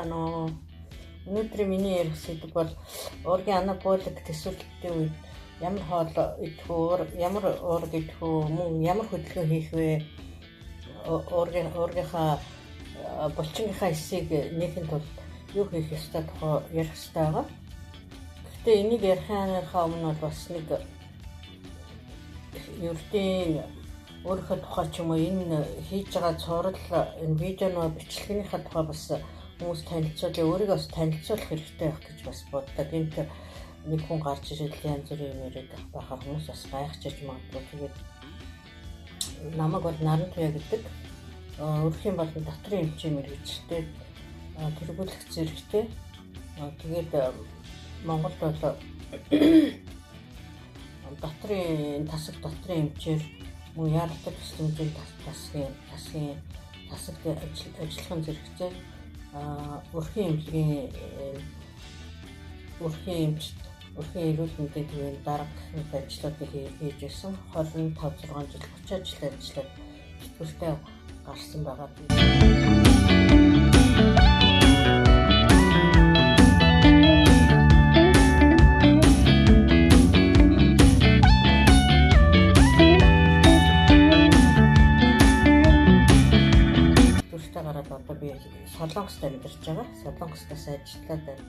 байна уу? Өнөөдөр миний ярих сэдв бол уургийн анаболик төсөөлтийн үед ямар хоол идэх үү, ямар уург идэх үү, мөн ямар хөдөлгөөн хийх вэ? Уургийнхаа булчингийнхаа эсийг нээхин тулд юу хийх ёстой тухай ярих ёстой байгаа. Гэхдээ энийг ярихынхаа өмнө бол бас нэг ердийн өөрийнхөө тухай ч юм уу энэ хийж байгаа цуврал энэ видеоны бичлэгийнхаа тухай бас хүмүүс танилцуулъя, өөрийгөө бас танилцуулах хэрэгтэй байх гэж бас боддог. Энд нэг хүн гарч ирээд янз бүрийн юм яриад байхаар хүмүүс бас гайхаж магадгүй. Тэгээд намайг бол Наран Туяа гэдэг. Өөрхийн болон дотрын эмчийн мэргэжилтэй тэргүүлэх зэрэгтэй. Тэгээд Монголд бол дотрын эмчээр мөн яаралтай төсөлмжийн тасгийн ажиллахын зэрэгцээ өрхийн эрүүл мэндийн төвийн дарга гэх ажлуудыг хийж байсан. 25-6 жил 30 жил ажиллаад тэтгэвртэй гарсан байгаа. Одоо би Солонгост амьдарч байгаа. Солонгостоос ажиллаад байна.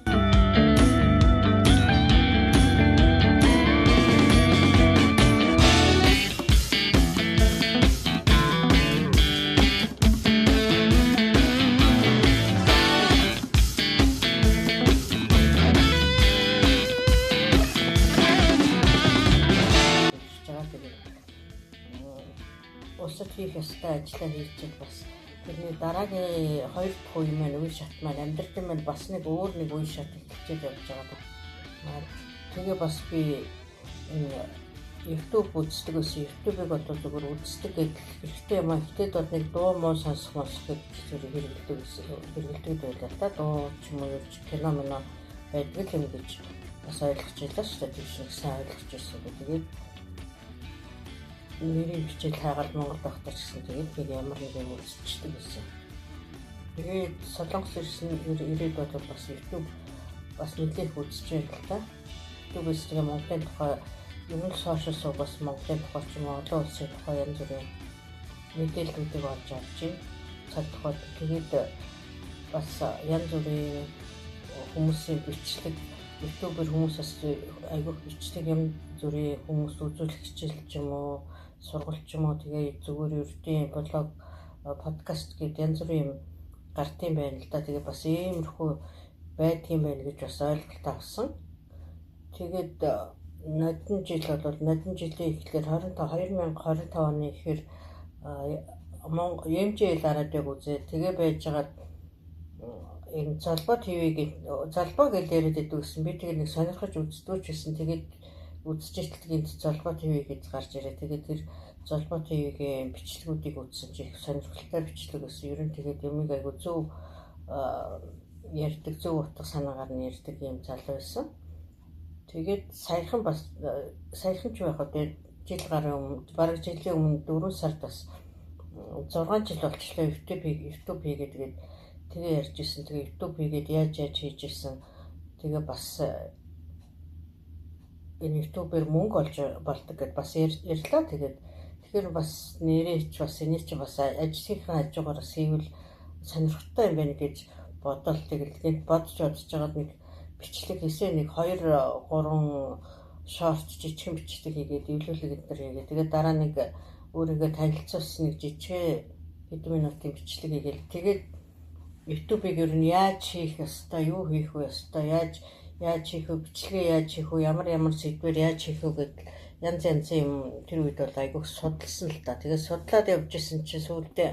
Улсад хийх ёстой ажлаа хийж бас тэрний дараагийн 2 дахь үе маань үе шат маань амьдрал маань бас нэг өөр нэг үе шат хэлчихээд явж байгаа. Тэгээ бас би YouTube үздэг гэсэн YouTube-ыг одоо зүгээр үздэг гэдэг хэрэгтэй юм аа. Гэтэл бол нэг дуу муу сонсох гэдэг хэрэгэлдэг байлаа та. Дуу ч юм уу кино байдаг юм гэж бас ойлгож байлаа шүү дээ. Тийш сайн ойлгож байсан. Тэгээд нэрийн бичил хайгаад Монгол байхдаа ч гэсэн тэгээд би ямар нэг юм үзчихдэг гэсэн. Тэгээд Солонгос ирээд бол бас YouTube бас нэлээх үзэж байл та. YouTube-с тэгээ Монголын тухай ер нь сошиал суу бас Монголын тухай ч юм уу олон улсын тухай янз бүрийн мэдээллүүдийг олж авч байна. Цаг тухайд тэгээд бас янз бүрийн хүмүүсийн бичлэг YouTube-ээр хүмүүс бас айгүйх бичлэг юм зүрийн хүмүүс үзүүлэх хичээл ч юм уу сургалт ч юм уу тэгээ зүгээр ердийн блог подкаст гэдэг янз бүрийн юм гартын байна л да. Тэгээ бас иймэрхүү байдгийн байна гэж бас ойлголт авсан. Тэгээд нодон жилийн эхлээр 2025 оны ихэр MJ радиог үзээ. Тэгээ байж байгаа энэ залбаа ТV-гийн залбаа гэж яриад байдаг гэсэн. Би тэгээ нэг сонирхож үздэг ч гэсэн тэгээд үзчихтэл гинт залбаа ТV гэж гарч ирээ. Тэгээд тэр залбаа ТV-гийн бичлэгүүдийг үзсэн чи их сонирхолтой бичлэг гэсэн. Ер нь тэгээд юмыг айгу зөв ярьдаг, зөв утга санаагаар нь ярьдаг юм залуу байсан. Тэгээд саяхан ч байх одоо жил гарын өмнө, бараг жилийн өмнө 4 сард бас 6 жил болчихлоо YouTube хийгээд тэгээ ярьж ирсэн. Тэгээ YouTube хийгээд яаж хийж ирсэн. Тэгээ бас энэ YouTube-ээр мөнгө олж болдог гэд бас ярьлаа. Тэгэхээр бас нэрээч бас энэ чи бас ажлынхаа хажуугаар бас хийвэл сонирхолтой юм байна гэж бодол тэгээд бодож байгаа нэг бичлэг хийсэн. Нэг 2-3 шорт жижигхэн бичлэг хийгээд эвлүүлэг энэ төр хийгээд тэгээд дараа нэг өөрийгөө танилцуулсан нэг жижиг хэдэн минутын бичлэг хийгээл тэгээд YouTube-ыг ер нь яаж хийх ёстой, юу хийх вэ ёстой, яаж хийх вэ, бичлэгээ яаж хийх вэ, ямар сэдвээр яаж хийх вэ гэдэг янз юм тэр үед бол айгүйх судалсан л да. Тэгээд судлаад явж исэн чинь сүүлдээ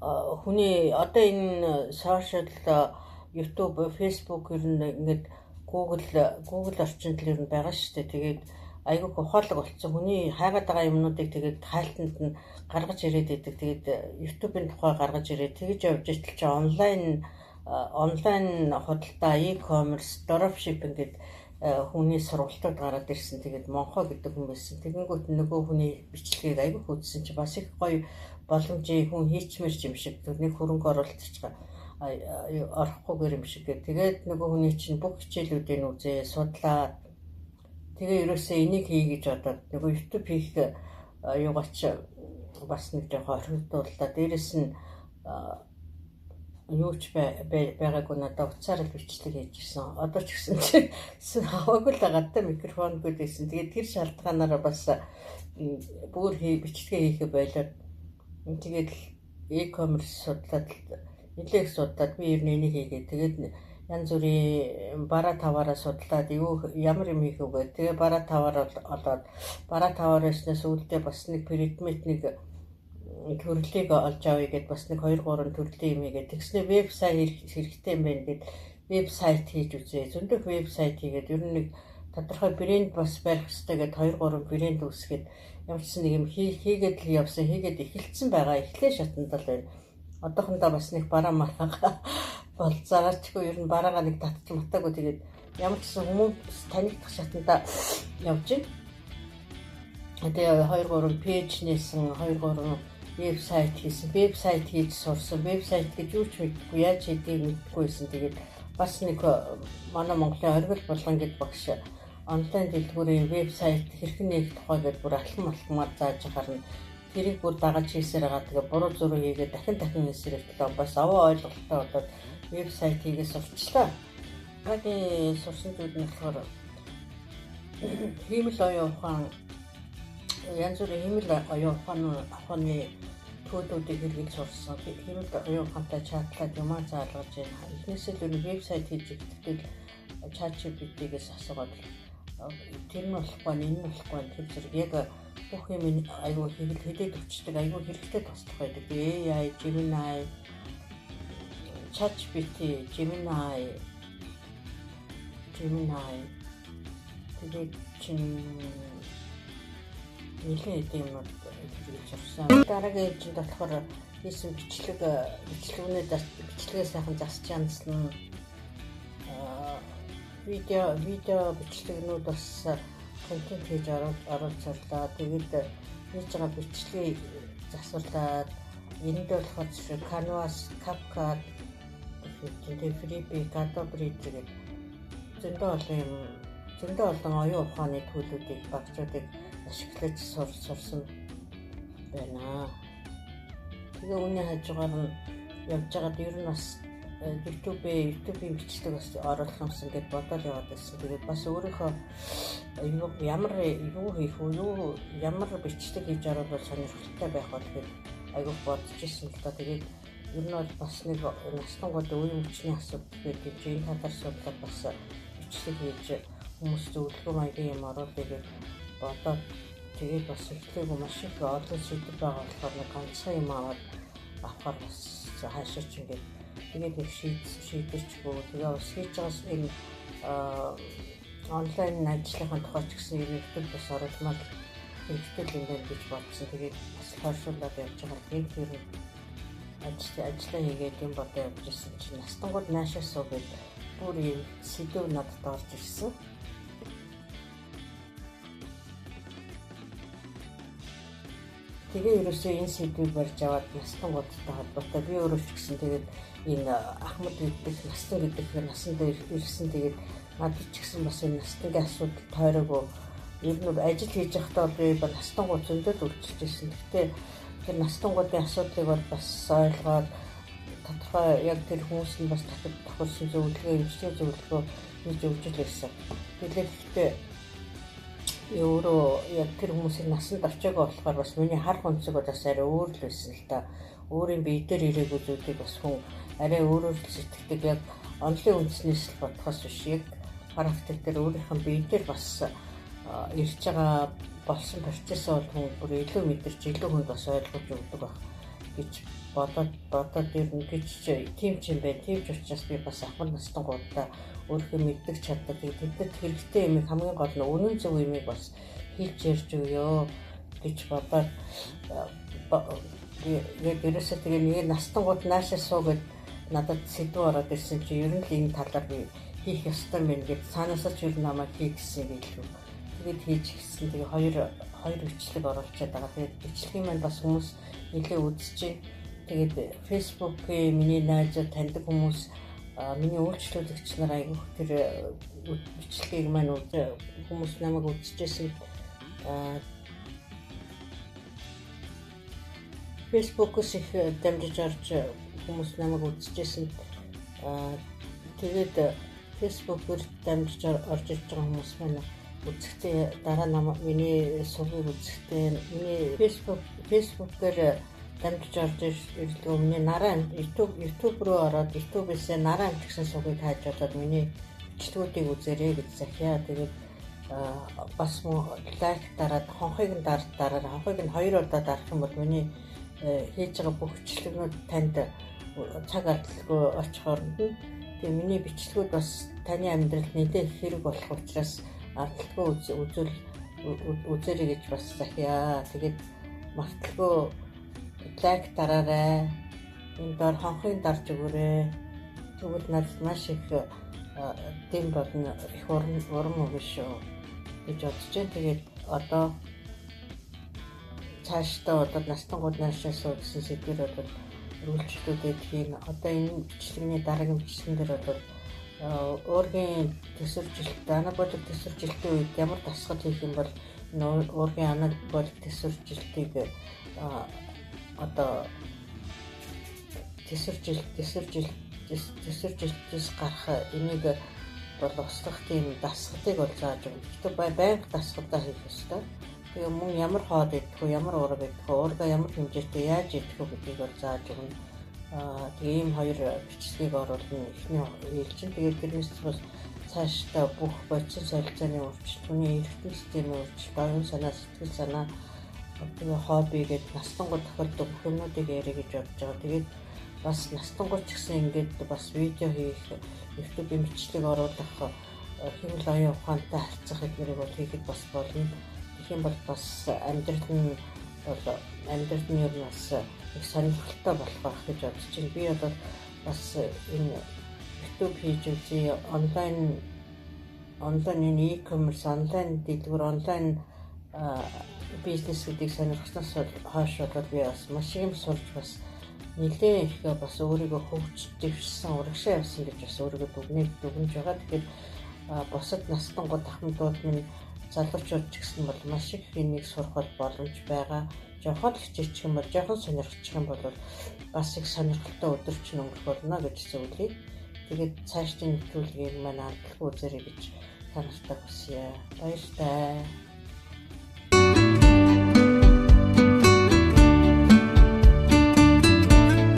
хүний одоо энэ сошиал YouTube, Facebook ер нь ингээд Google орчинд л ер нь байгаа шүү дээ. Тэгээд айгүйх ухаалаг болцсон. Хүний хайгаад байгаа юмнуудыг тэгээд хайлтанд нь гаргаж ирээд байдаг. Тэгээд YouTube-ын тухай гаргаж ирээд тэгж явж итэл чи онлайн худалдаа, e-commerce, dropshipping гэдэг хүний сургалтууд гараад ирсэн. Тэгээд Монхоо гэдэг хүн байсан. Тэгэнгүүт нөгөө хүний бичлэгийг айгүйх үзсэн чи бас их гоё боломжийг хүн хийчмэр юм шиг. Тэрний хөрөнгө оруулалтч орохгүйгээр юм шиг гэ. Тэгээд нөгөө хүний чинь бүх хичээлүүдийг үзээ судлаа. Тэгээ ерөөсөө энийг хий гэж бодоод нөгөө YouTube хийх юугаач бас нэг жоохон орхигдууллаа. Дээрэс нь юуч байгаагүй надад уцаар л бичлэг хийж ирсэн. Одоо ч гэсэн чи хаваагүй л байгаа та микрофон гүйдсэн. Тэгээд тэр шалтгаанаараа бас бүр бичлэгээ хийхэ байлаа. Тэгээд e-commerce судлаад нэлээд судлаад би ер нь энийг хийгээ. Тэгээд янз бүрийн бараа таваараа судлаад ямар юм хийх үгүй. Тэгээ бараа таваар олоод бараа таваараас үүдээ бас нэг предмет нэг төрлийг олж авъя гэд бас нэг 2-3 төрлийн юм игээд тэгснэ вебсайт хэрэгтэй юм байна гэд вебсайт хийж үзээ. Зөндөх вебсайт хийгээд ер нь нэг тодорхой брэнд бас барих хэрэгтэй гэд 2-3 брэнд үүсгээд ямар ч нэг юм хийгээд л явсан. Хийгээд эхэлсэн байгаа. Эхлээ шатанд л байна. Одоохондоо бас нэг бараа маргаага болцаагаарчгүй ер нь бараагаа нэг татчих матаагүй тэгээд ямар ч гэсэн хүмүүс танигдах шатанда явж байна. Тэгээ 2-3 пэйж нээсэн 2-3 вебсайт хийсэн. Вебсайт хийж сурсан. Вебсайт гэж юу ч мэдгүй яаж хийдгийг мэдгүйсэн. Тэгээд бас нэг манай Монголын оргил болгон гэд багш онлайн дэлгүүрийн вебсайт хэрхэн нээх тухай гэдээ бүр алхам зааж харна. Тэрийг бүр дагаж хийсээр байгаа. Тэгээ буруу зураг хийгээд дахин хийсээр ихлээ бас аваа ойлголттой болоод вебсайт хийгээ сурчлаа. Хагийн сурсан зүйл нь болохоор хиймэл оюун ухаан янз бүрийн хиймэл оюун ухааны төлөвүүдийг хэрэглэж сурсан. Хиймэл оюун ухаантай чатлаад юмаа заалгаж байна. Эхнээсээ л вебсайт хийж ихдээ ChatGPT-гээс асуугаад тэр нь болохгүй энэ нь болохгүй тэр зэрэг яг бүх юм аюу хэлээд өчтдөг аюу хэрэгтэй тусдах байдаг. AI, Gemini, ChatGPT, Gemini тэгээд нэлээд юмнууд хийж авсан. Дараагийн ээлжинд болохоор хийсэн бичлэгээ сайхан засч янзлан видео бичлэгнүүд бас контент хийж оруулж сарлаа. Тэгээд хийж байгаа бичлэгийг засварлаад энд болохоор Canvas, CapCut, Freebie, Adobe гэдэг зөндөө олон оюун ухааны төлөвүүдийг багцуудыг ашиглаж сурсан байна. Тэгээ үүний хажуугаар нь явж байгаад ер нь бас YouTube-ийн бичлэг бас оруулах юмсан гэд бодоод яваад байсан. Тэгээд бас өөрийнхөө ямар бичлэг хийж оруулах сонирхолтой байх бол тэгээд айгүй бодож ирсэн л да. Тэгээд ер нь бол бас нэг настангууд үеийн хүчний асуудал гэдэг энэ талаар судлаад бас бичлэг хийж хүмүүс зөвлөгөө маягийн юм оруулах гэж бодоод тэгээд бас ихлээг маш их олон сэдв байгаа болохоор нэг ганцхан юм авахар бас хаашаа ч ингээд тэгээд нэг шийдэрчгүй тэгээ бас хийж байгаас энэ онлайн ажлынхаа тухай ч гэсэн YouTube бас оруулмаар хэрэгтэй юм байна гэж бодсон. Тэгээд бас хойшлуулаад явж байгаа. Тэгээд ажлаа хийгээд юм бодоо явж ирсэн чинь настангууд наашаа суугаад бүр юм сэдв надад орж ирсэн. Тэгээ ерөөсөө энэ сэдвийг барьж аваад настангуудтай холбоотой би өөрөө ч гэсэн тэгээд энэ Ахмад гэдэг настан гэдэг насан дээр ирсэн. Тэгээд надад ч гэсэн бас энэ настангийн асуудал тойроогүй ер нь ажил хийж байхдаа бол настангууд зөндөө үлчилж ирсэн. Гэхдээ тэр настангуудын асуудлыг бол бас ойлгоод тодорхой яг тэр хүмүүс нь бас тохирсон зөвлөгөө, эмчилгээ зөвлөгөө хийж өгч ирсэн. Тэгэхдээ өөрөө яг тэр хүмүүсийн насанд очиагаа болохоор бас миний хар хүнцэг бас арай өөр л байсан л та. Өөрийн бие дээр ирээгүй зүйлийг бас хүн арай өөрөөр сэтгэдэг. Яг онлын үндснээс л бодхоос биш яг характер дээр өөрийнхөө бие дээр бас ирж байгаа болсон процессыг бол хүн бүр илүү мэдэрч илүү хүнд бас ойлгож өгдөг байх гэж бодоод ирнэ гэж тийм ч юм байна. Тийм ч учраас би бас ахмад настангуудаа өөрийнхөө мэддэг чаддаг тэдэд хэрэгтэй юм хамгийн гол нь үнэн зөв юмыг бас хийж ярьж өгөө гэж бодоод яг ерөөсөө тэгээ нэг настангууд наашаа суугаад надад сэдв ороод ирсэн чи ер нь л энэ талаар би хийх ёстой юм гэж цаанаасаа ч ер нь намайг хийгсэн байлгүй. Тэгээд хийж гисэн. Тэгээ хоёр бичлэг оруулчихад байгаа. Тэгээд бичлэгийн маань бас хүмүүс нэлээд үзэж байна. тэгээд Facebook-ийн миний найзууд таньдаг хүмүүс миний үйлчлүүлэгч нар айгүйх тэр бичлэгийг маань хүмүүс намайг үзчихсэн. Facebook-с их дамжиж орж хүмүүс намайг үзчихсэн. Тэгээд Facebook-ээр дамжиж орж ирж байгаа хүмүүс маань үзэхдээ дараа намайг миний сувгийг үзэхдээ миний Facebook-ээр дамжиж орж ирлээ. Миний нараа YouTube руу ороод YouTube-ээс нараа гэсэн сувгийг хайж удаад миний бичлэгүүдийг үзээрэй гэж захиа. Тэгээд бас лайк дараад хонхыг нь дараад хонхыг нь 2 удаа дарах юм бол миний хийж байгаа бүх бичлэгнүүд танд цаг алдалгүй очихоор тэгээ миний бичлэгүүд бас таны амьдралд нэлээд хэрэг болох учраас алдалгүй үзээрэй гэж бас захиа. Тэгээд марталгүй лайк дараарай. Энд дор хонхыг дарж өгөөрэй. Тэгвэл надад маш их дэм болно, их урам өгнө шүү гэж бодож байна. Тэгээд одоо цаашдаа настангууд наашаас гэсэн сэдвэр үргэлжлүүлээд хийн. Одоо энэ бичлэгний дараагийн бичлэгэн дээр уургийн төсвөржилт, анаболик төсвөржилтийн үед ямар дасгал хийх юм бол уургийн анаболик төсвөржилтийг одоо төсвөржилтээс гарах энийг бол услах тийм дасгалыг бол зааж өгнө. Гэхдээ байнга дасгалдаа хийх ёстой. Тэгээ мөн ямар хоод идэх вэ, ямар уурга идэх вэ, уурга ямар хэмжээтэй яаж идэх вэ гэдгийг бол зааж өгнө. Тэгээ ийм хоёр бичлэгийг оруулна эхний ээлжин. Тэгээд тэрнээс бас цаашдаа бүх бодис солилцооны өөрчлөлт, түүний эргэтэн системийн өөрчлөлт, оюун санаа, сэтгэл санаа, тэгээ хобби гэдэг настангууд тохиолдог бүх юмнуудыг ярих гэж бодож байгаа. Тэгээд бас настангууд ч гэсэн ингээд бас видео хийх, YouTube-ийн бичлэг оруулах, хэвлэл оюун ухаантай харьцах гэдгийг бол хийхэд бас болно. Тэгэх юм бол бас амьдрал нь ер нь бас их сонирхолтой болох байх гэж бодож байна. Би одоо бас энэ YouTube хийж үзье, онлайн e-commerce, онлайн дэлгүүр, онлайн бизнес гэдгийг сонирхсноос хойш бол би бас маш их юм сурч бас нэлээд их бас өөрийгөө хөгжиж дэвшсэн, урагшаа явсан гэж бас өөрийгөө дүгнэж байгаа. Тэгэхээр бусад настангууд ахмадууд минь залуучууд ч гэсэн бол маш их энийг сурах боломж байгаа. Жохон л хичээчих юм бол, жохон сонирхчих юм бол бас их сонирхолтой өдөрч өнгөрөх болно гэж зөвлөе. Тэгээд цаашдын нэвтрүүлгийг маань алдалгүй үзээрэй гэж та нартай хүсье. Баяртай.